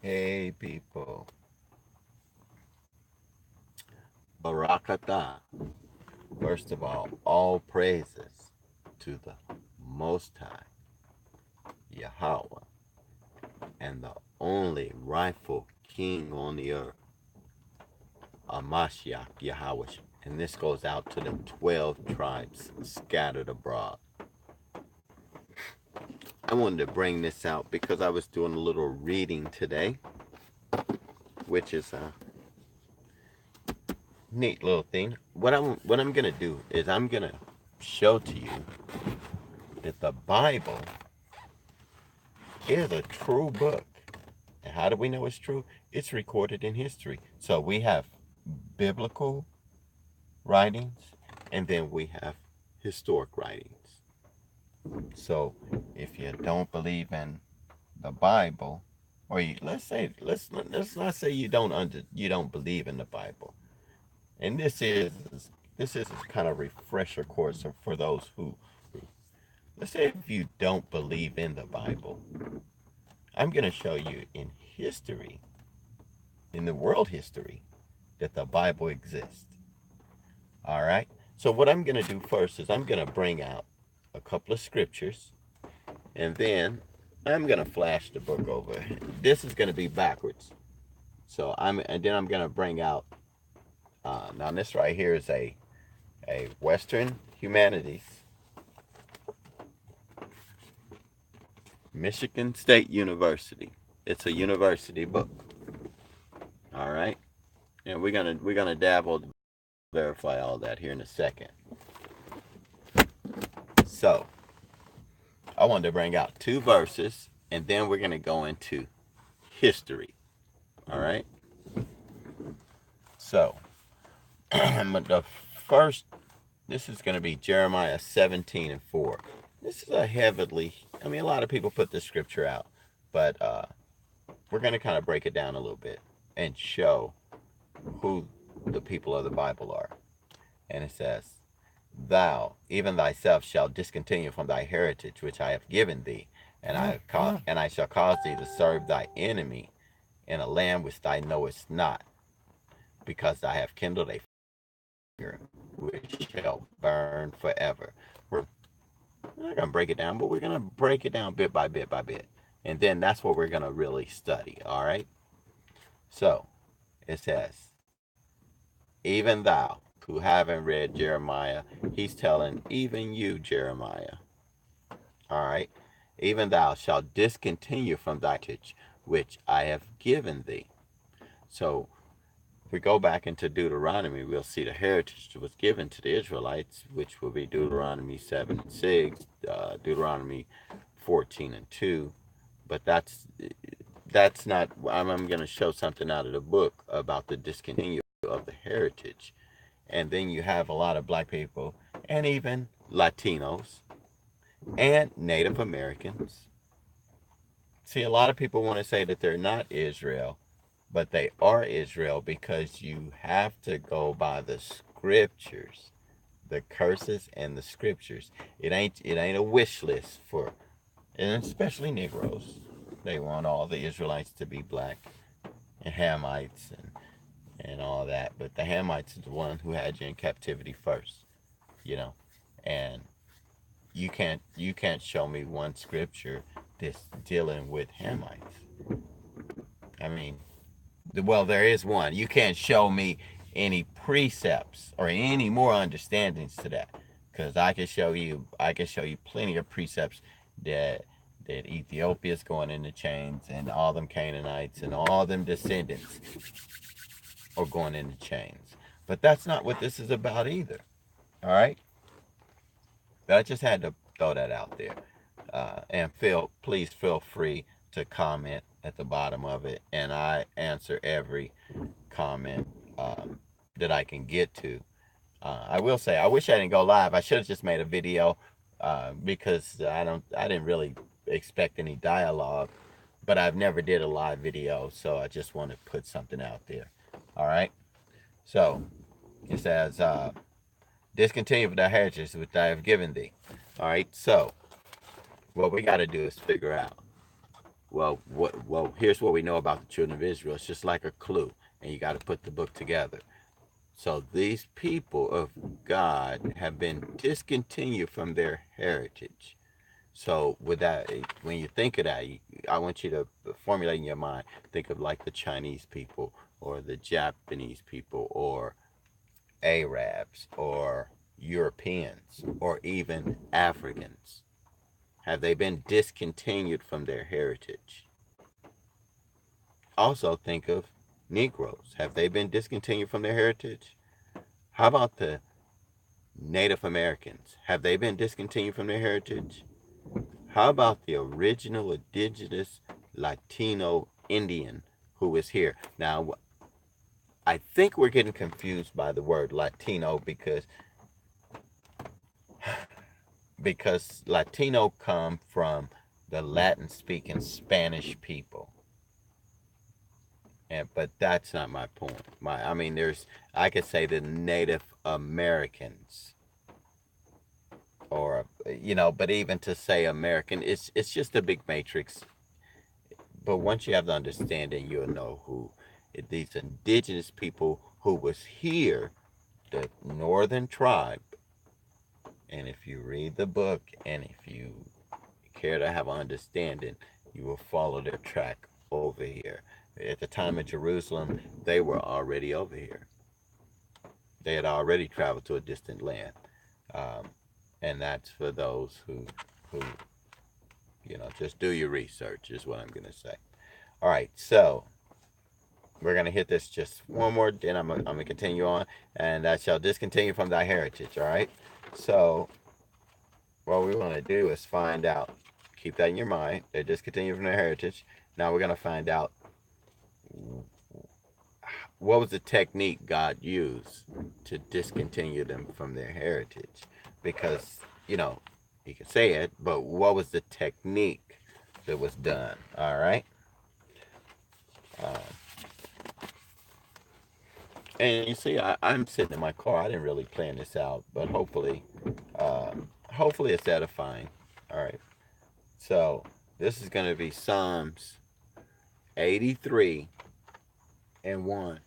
Hey people, Barakatah. First of all praises to the Most High, Yahweh, and the only rightful King on the earth, Amashiach Yahweh. And this goes out to the 12 tribes scattered abroad. I wanted to bring this out because I was doing a little reading today, which is a neat little thing. What I'm gonna do is I'm gonna show to you that the Bible is a true book. And how do we know it's true? It's recorded in history. So we have biblical writings and then we have historic writings. So if you don't believe in the Bible, or let's not say you don't believe in the Bible. And this is kind of refresher course for those who let's say if you don't believe in the Bible. I'm going to show you in history, in the world history, that the Bible exists. All right. So what I'm going to do first is I'm going to bring out a couple of scriptures, and then I'm going to flash the book over. This is going to be backwards. And then I'm going to bring out. Now this right here is a Western Humanities, Michigan State University. It's a university book. All right. And we're gonna dabble, verify all that here in a second. So I wanted to bring out two verses, and then we're gonna go into history. All right. So the first, this is gonna be Jeremiah 17:4. This is a heavily. I mean, a lot of people put this scripture out, but we're gonna kind of break it down a little bit and show who the people of the Bible are. And it says, "Thou, even thyself, shalt discontinue from thy heritage which I have given thee, and I shall cause thee to serve thy enemy in a land which thou knowest not, because thou have kindled a fire which shall burn forever." We're not gonna break it down, but we're gonna break it down bit by bit by bit, and then that's what we're gonna really study. All right. So it says, "Even thou." Who haven't read Jeremiah, he's telling even you, Jeremiah. All right. "Even thou shalt discontinue from thy heritage, which I have given thee." So if we go back into Deuteronomy, we'll see the heritage that was given to the Israelites, which will be Deuteronomy 7:6, Deuteronomy 14:2. But that's not. I'm going to show something out of the book about the discontinue of the heritage, and then you have a lot of black people and even Latinos and Native Americans. See, a lot of people want to say that they're not Israel, but they are Israel because you have to go by the scriptures, the curses and the scriptures. It ain't a wish list for, and especially Negroes. They want all the Israelites to be black and Hamites and all that, but the Hamites is the one who had you in captivity first, you know, and you can't show me one scripture that's dealing with Hamites. I mean, well, there is one. You can't show me any precepts or any more understandings to that, because I can show you plenty of precepts that Ethiopia is going into chains, and all them Canaanites and all them descendants are going into chains. But that's not what this is about either. All right. But I just had to throw that out there. Please feel free to comment at the bottom of it, and I answer every comment that I can get to. I will say, I wish I didn't go live. I should have just made a video because I didn't really expect any dialogue, but I've never did a live video, so I just want to put something out there. All right. So it says, "Discontinue with thy heritage which I have given thee." All right. So what we got to do is figure out Well, here's what we know about the children of Israel. It's just like a clue, and you got to put the book together. So these people of God have been discontinued from their heritage. So with that, when you think of that, I want you to formulate in your mind, think of like the Chinese people or the Japanese people or Arabs or Europeans or even Africans. Have they been discontinued from their heritage? Also think of Negroes. Have they been discontinued from their heritage? How about the Native Americans? Have they been discontinued from their heritage? How about the original indigenous Latino Indian who is here? Now, I think we're getting confused by the word Latino because Latino come from the Latin speaking Spanish people. But that's not my point. I mean, I could say the Native Americans, or but even to say American, it's just a big matrix. But once you have the understanding, you'll know who these indigenous people who was here, the northern tribe. And if you read the book, and if you care to have an understanding, you will follow their track over here. At the time of Jerusalem, they were already over here. They had already traveled to a distant land, um, and that's for those who just do your research. Is what I'm gonna say. All right, so we're gonna hit this just one more, then I'm gonna continue on, and that shall discontinue from thy heritage. All right, so what we want to do is find out. Keep that in your mind. They discontinue from their heritage. Now we're gonna find out what was the technique God used to discontinue them from their heritage, because he can say it, but what was the technique that was done? All right. Uh, And you see, I'm sitting in my car. I didn't really plan this out, but hopefully it's edifying. All right. So this is going to be Psalms 83 and 1.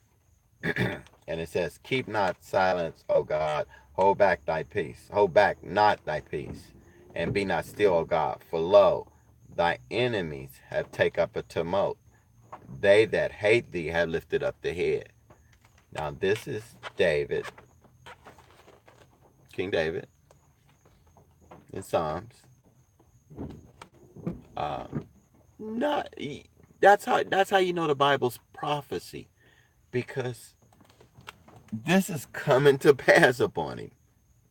And it says, "Keep not silence, O God. Hold back thy peace. Hold back not thy peace. And be not still, O God. For lo, thy enemies have taken up a tumult. They that hate thee have lifted up the head." Now this is David, King David, in Psalms. Not that's how you know the Bible's prophecy, because this is coming to pass upon him.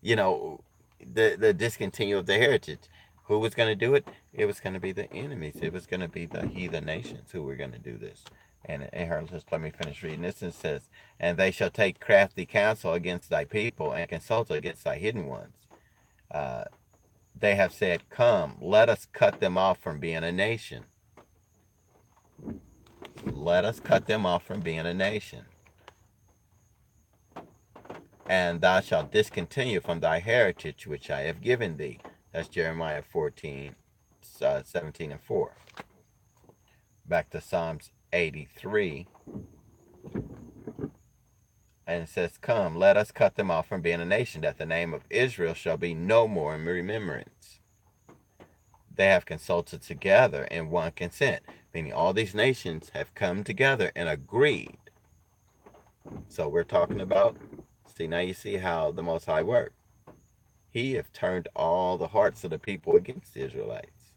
You know, the discontinue of the heritage. Who was going to do it? It was going to be the enemies. It was going to be the heathen nations who were going to do this. And just let me finish reading this. It says, "And they shall take crafty counsel against thy people, and consult against thy hidden ones. Uh, they have said, Come, let us cut them off from being a nation. Let us cut them off from being a nation. And thou shalt discontinue from thy heritage which I have given thee." That's Jeremiah 14, 17 and 4. Back to Psalms 83. And it says, "Come, let us cut them off from being a nation, that the name of Israel shall be no more in remembrance. They have consulted together in one consent," meaning all these nations have come together and agreed. So we're talking about, now you see how the Most High worked. He have turned all the hearts of the people against the Israelites.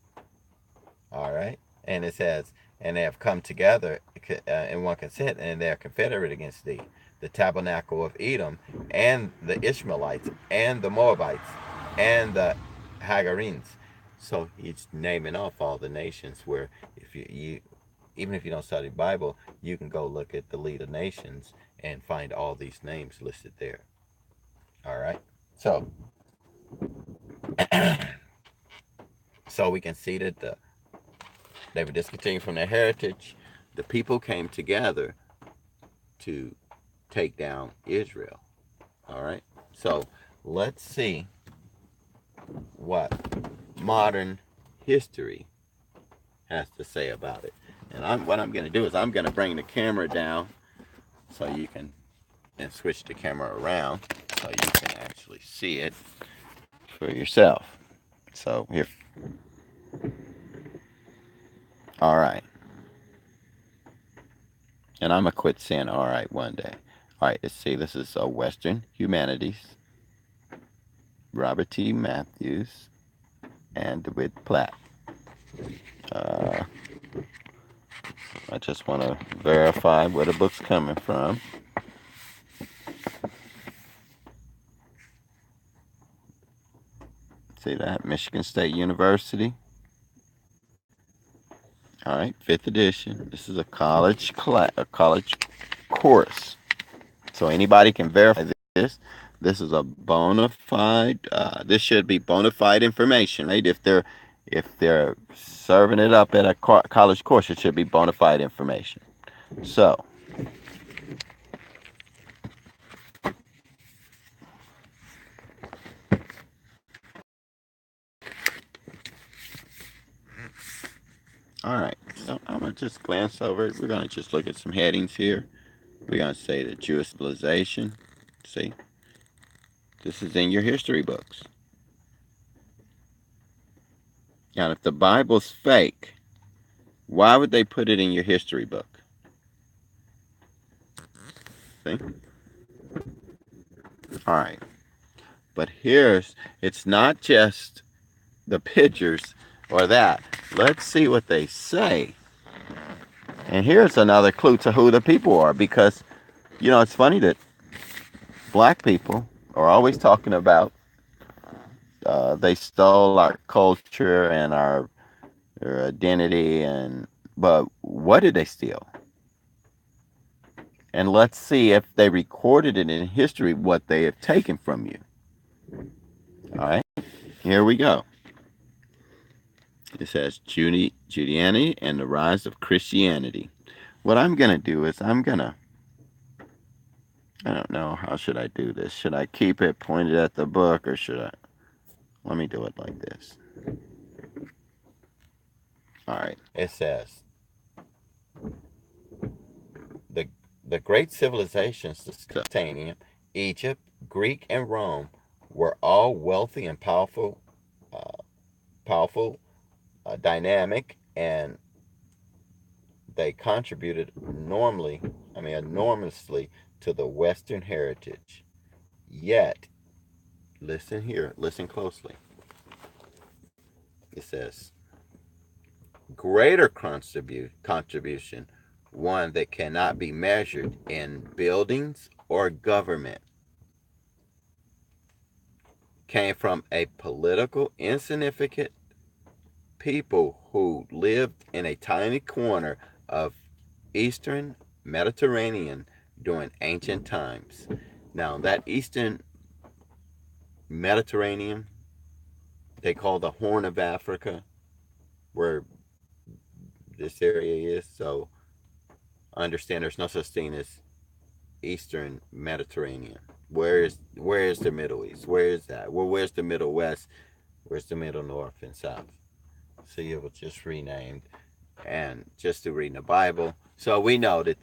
All right. And it says, "And they have come together in one consent, and they are confederate against thee, the tabernacle of Edom, and the Ishmaelites, and the Moabites, and the Hagarenes." So he's naming off all the nations where, if you even if you don't study the Bible, you can go look at the leader nations and find all these names listed there. All right. So so we can see that they were discontinued from their heritage. The people came together to take down Israel. All right. So let's see what modern history has to say about it. And what I'm going to do is I'm going to bring the camera down so you can, and switch the camera around so you can actually see it for yourself. So here, all right. And I'm going to quit saying all right one day. All right, let's see. This is Western Humanities, Robert T. Matthews, and DeWitt Platt. Uh, I just want to verify where the book's coming from. See that? Michigan State University. All right, 5th edition. This is a college course. So anybody can verify this. This is a bona fide. This should be bona fide information, right? If they're serving it up at a college course, it should be bona fide information. So, all right. So I'm gonna just glance over it. We're gonna just look at some headings here. We're gonna say the Jewish civilization. See, this is in your history books. Now, if the Bible's fake, why would they put it in your history book? See? All right. But it's not just the pictures or that. Let's see what they say. And here's another clue to who the people are, because, it's funny that black people are always talking about they stole our culture and our identity, but what did they steal? And let's see if they recorded it in history what they have taken from you. All right, here we go. It says Judeanity and the rise of Christianity. What I'm going to do is I don't know, how should I do this? Should I keep it pointed at the book, or should I? Let me do it like this. All right. It says, the the great civilizations, Mesopotamian, Egypt, Greek, and Rome, were all wealthy and powerful, dynamic, and they contributed enormously to the Western heritage. Yet, listen here, listen closely. It says, greater contribution, one that cannot be measured in buildings or government, came from a political insignificant people who lived in a tiny corner of eastern Mediterranean during ancient times. Now, that eastern Mediterranean, they call the Horn of Africa, where this area is. So understand there's no such thing as Eastern Mediterranean. Where is the Middle East? Where is that? Well, where's the Middle West? Where's the Middle North and South? So it was just renamed, and just to read the Bible. So we know that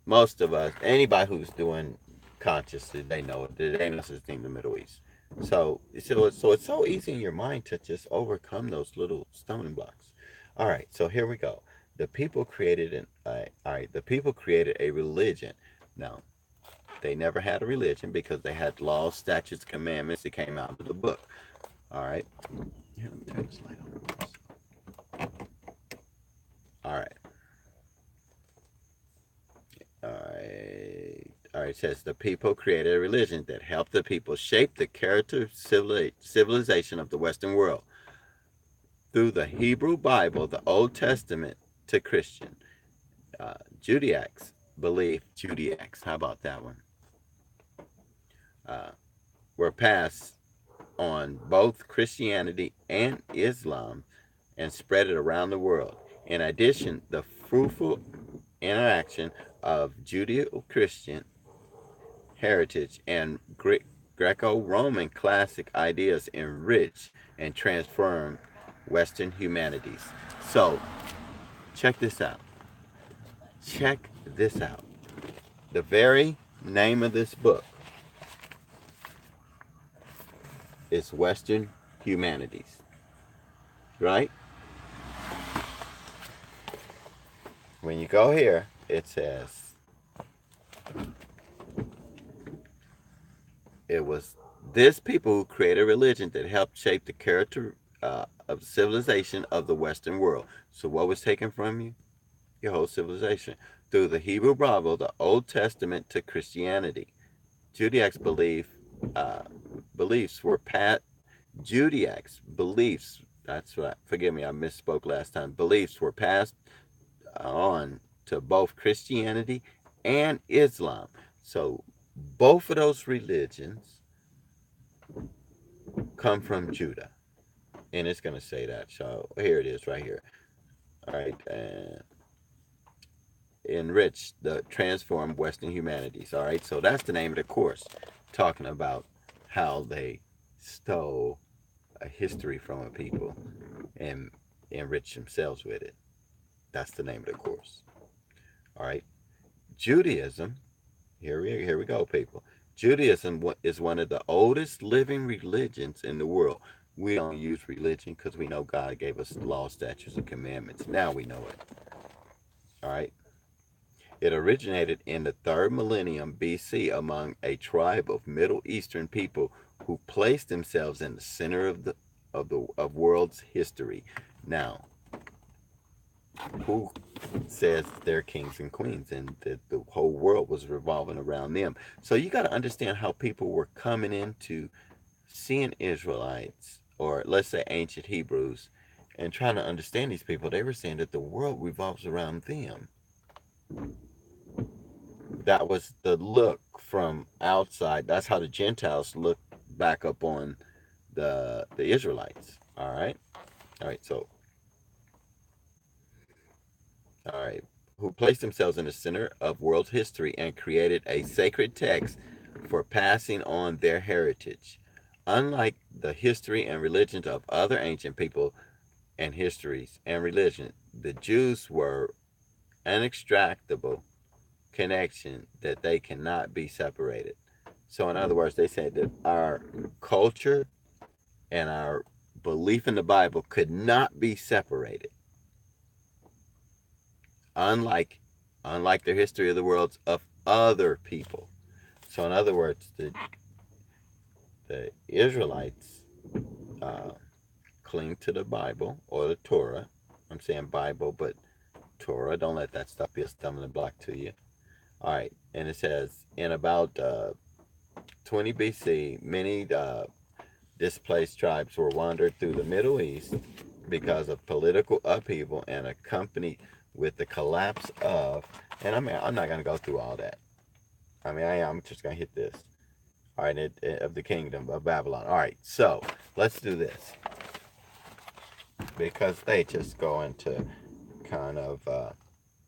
most of us, anybody who's doing consciously, they know it. There ain't no such thing in the Middle East. So it's so easy in your mind to just overcome those little stumbling blocks. All right, so here we go. The people created the people created a religion. Now, they never had a religion because they had laws, statutes, commandments that came out of the book. All right. Here, let me turn this light on. All right. All right. All right. It says the people created a religion that helped the people shape the character civilization of the Western world through the Hebrew Bible, the Old Testament to Christian. Judaix belief, how about that one? Were passed on both Christianity and Islam and spread it around the world. In addition, the fruitful interaction of Judeo-Christian heritage and Greco-Roman classic ideas enrich and transform Western humanities. So, Check this out. Check this out. The very name of this book is Western Humanities, right? When you go here, it says it was this people who created a religion that helped shape the character of civilization of the Western world. So what was taken from you? Your whole civilization. Through the Hebrew Bible, the Old Testament to Christianity. Judaic's beliefs were Judaic's beliefs, that's right, forgive me, I misspoke last time. Beliefs were passed on to both Christianity and Islam. So both of those religions come from Judah. And it's going to say that. So here it is right here. All right. Enrich the transformed Western humanities. All right. So that's the name of the course, talking about how they stole a history from a people and enrich themselves with it. That's the name of the course. All right. Judaism, here we go, people. Judaism is one of the oldest living religions in the world. We don't use religion because we know God gave us law, statutes, and commandments. Now we know it. All right. It originated in the 3rd millennium BC among a tribe of Middle Eastern people who placed themselves in the center of world's history. Now, who says they're kings and queens and that the whole world was revolving around them? So you got to understand how people were coming into seeing Israelites, or let's say ancient Hebrews, and trying to understand these people. They were saying that the world revolves around them. That was the look from outside. That's how the Gentiles look back up on the Israelites. All right. All right. So, all right. Who placed themselves in the center of world history and created a sacred text for passing on their heritage. Unlike the history and religions of other ancient people and histories and religion, the Jews were inextricable connection that they cannot be separated. So, in other words, they said that our culture and our belief in the Bible could not be separated. Unlike the history of the worlds of other people. So, in other words, the Israelites cling to the Bible or the Torah. I'm saying Bible, but Torah. Don't let that stuff be a stumbling block to you. All right, and it says in about 20 BC, many displaced tribes were wandered through the Middle East because of political upheaval and accompanied with the collapse of, and I'm not going to go through all that. I'm just going to hit this. All right, of the kingdom of Babylon. All right, so let's do this. Because they just go into kind of,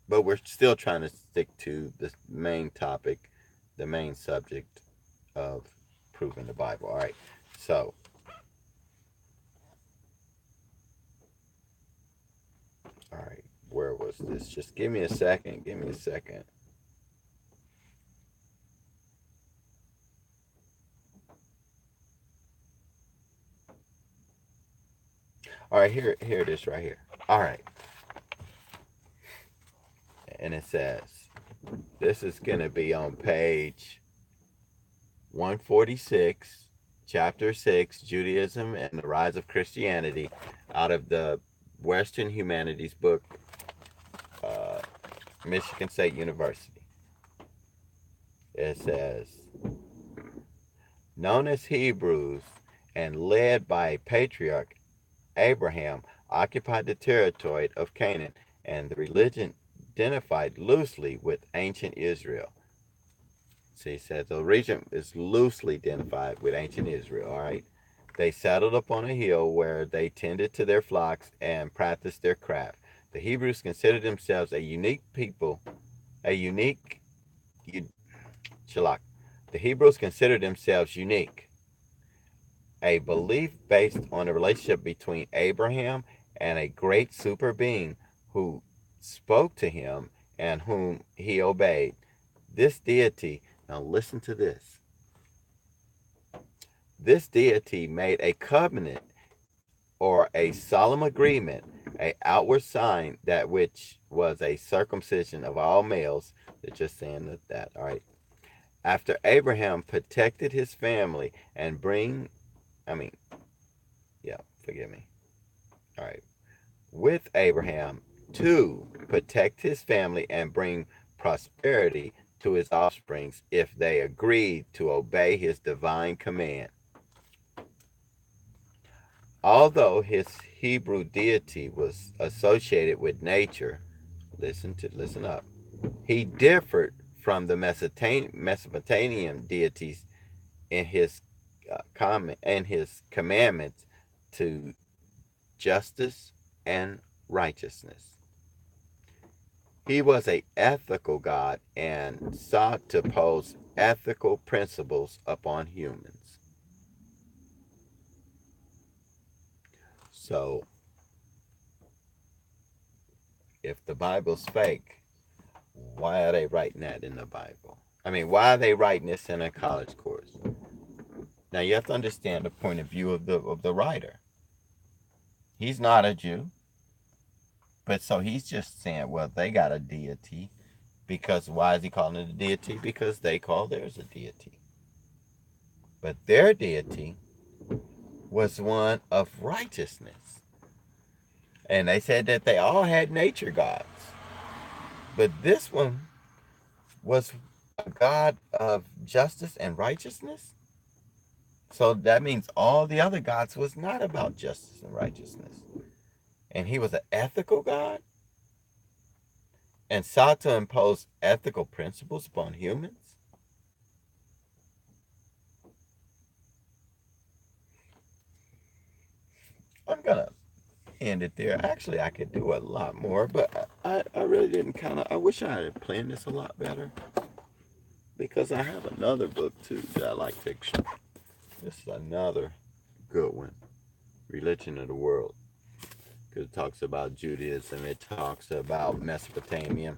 but we're still trying to stick to the main topic, the main subject of proving the Bible. All right, so all right, where was this? Just give me a second. Give me a second. All right, here it is right here. All right, and it says this is going to be on page 146, chapter 6, Judaism and the Rise of Christianity, out of the Western Humanities book, Michigan State University. It says, known as Hebrews and led by a patriarch, Abraham occupied the territory of Canaan, and the religion identified loosely with ancient Israel. See, it says the region is loosely identified with ancient Israel, all right? They settled upon a hill where they tended to their flocks and practiced their craft. The Hebrews considered themselves a unique people, Shalak. The Hebrews considered themselves unique, a belief based on a relationship between Abraham and a great super being who spoke to him and whom he obeyed. This deity, now listen to this. This deity made a covenant or a solemn agreement, a outward sign that which was a circumcision of all males. They're just saying that, all right. After Abraham protected his family and forgive me. All right. With Abraham to protect his family and bring prosperity to his offsprings if they agreed to obey his divine command. Although his Hebrew deity was associated with nature, listen up. He differed from the Mesopotamian deities in his commandments to justice and righteousness. He was an ethical God and sought to pose ethical principles upon humans. So, if the Bible's fake, why are they writing that in the Bible? I mean, why are they writing this in a college course? Now you have to understand the point of view of the writer. He's not a Jew, but so he's just saying, well, they got a deity. Because why is he calling it a deity? Because they call theirs a deity. But their deity was one of righteousness. And they said that they all had nature gods. But this one was a God of justice and righteousness. So that means all the other gods was not about justice and righteousness. And he was an ethical God and sought to impose ethical principles upon humans. I'm going to end it there. Actually, I could do a lot more, but I really didn't I wish I had planned this a lot better. Because I have another book, too, that I like fiction. This is another good one. Religion of the World. Because it talks about Judaism. It talks about Mesopotamia,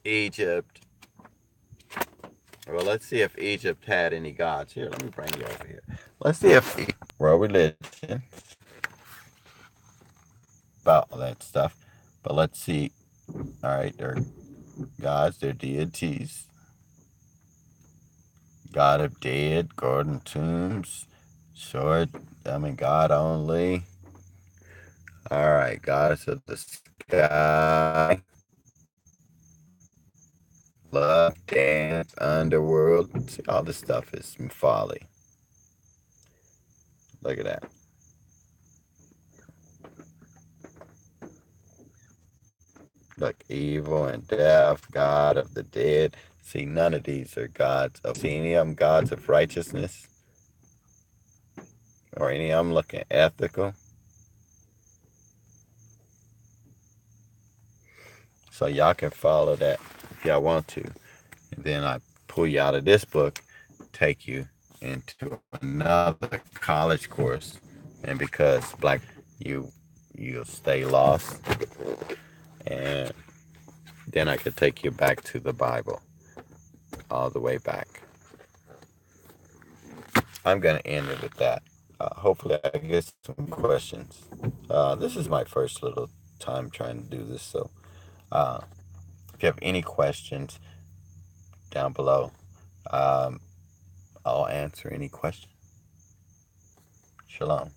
Egypt. Well, let's see if Egypt had any gods. Here, let me bring you over here. Let's see if world religion about all that stuff. But let's see. All right, they're gods, they're deities. God of dead, golden tombs, God only. All right, goddess of the sky, love, dance, underworld. See, all this stuff is folly. Look at that. Look, evil and death, God of the dead. See, none of these are gods of. See any of them gods of righteousness? Or any of them looking ethical? So y'all can follow that if y'all want to. And then I pull you out of this book, take you into another college course. And because you'll stay lost. And then I could take you back to the Bible. All the way back. I'm going to end it with that. Hopefully I get some questions. This is my first little time trying to do this. So if you have any questions down below, I'll answer any question. Shalom.